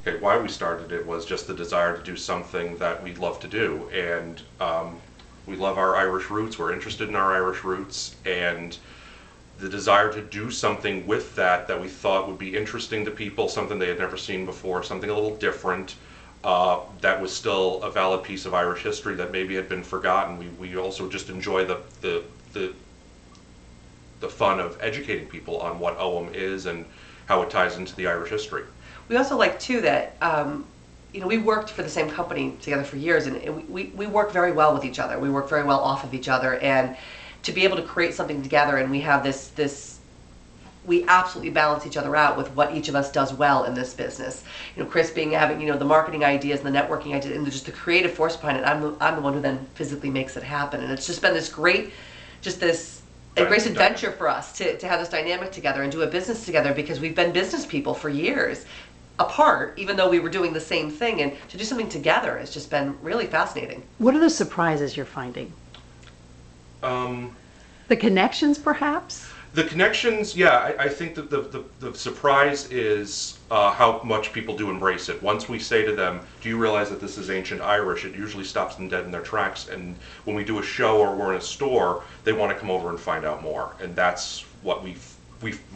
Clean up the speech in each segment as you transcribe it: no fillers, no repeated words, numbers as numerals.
Okay, why we started it was just the desire to do something that we love to do, and we love our Irish roots. We're interested in our Irish roots, and the desire to do something with that we thought would be interesting to people, something they had never seen before, something a little different, that was still a valid piece of Irish history that maybe had been forgotten. We also just enjoy the fun of educating people on what Ogham is and how it ties into the Irish history. We also like too that we worked for the same company together for years, and we work very well with each other. We work very well off of each other, and to be able to create something together, and we have this we absolutely balance each other out with what each of us does well in this business. Chris having the marketing ideas and the networking ideas and just the creative force behind it. I'm the one who then physically makes it happen, and it's just been this great, a great adventure for us to have this dynamic together and do a business together, because we've been business people for years apart, even though we were doing the same thing, and to do something together has just been really fascinating. What are the surprises you're finding? The connections, perhaps? The connections, yeah, I think that the surprise is how much people do embrace it. Once we say to them, do you realize that this is ancient Irish, it usually stops them dead in their tracks, and when we do a show or we're in a store, they want to come over and find out more, and that's what we've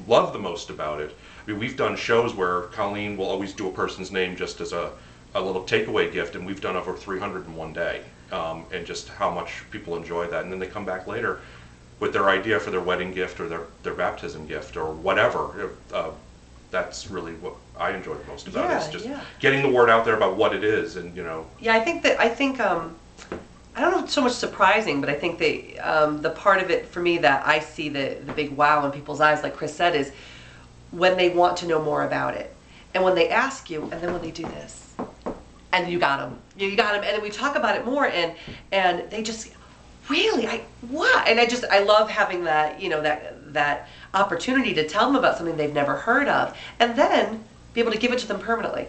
loved the most about it. I mean, we've done shows where Colleen will always do a person's name just as a little takeaway gift, and we've done over 300 in one day, and just how much people enjoy that, and then they come back later with their idea for their wedding gift or their baptism gift or whatever. That's really what I enjoy the most about it, is just getting the word out there about what it is, and Yeah, I think I don't know so much surprising, but I think the part of it for me that I see the big wow in people's eyes, like Chris said, is when they want to know more about it, and when they ask you, and then when they do this, and you got them, and then we talk about it more, and they just. Really, what? And I love having that, that opportunity to tell them about something they've never heard of, and then be able to give it to them permanently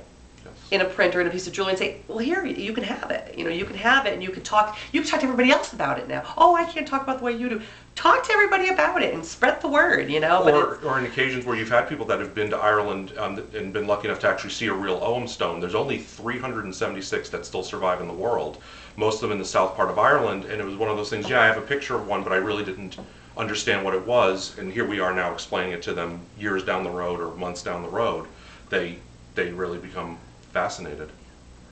in a print or in a piece of jewelry and say, well, here, you can have it. You can have it, and you can talk to everybody else about it now. Oh, I can't talk about the way you do. Talk to everybody about it and spread the word, Or in occasions where you've had people that have been to Ireland and been lucky enough to actually see a real Ogham stone. There's only 376 that still survive in the world, most of them in the south part of Ireland, and it was one of those things, yeah, I have a picture of one, but I really didn't understand what it was, and here we are now explaining it to them years down the road or months down the road. They really become fascinated.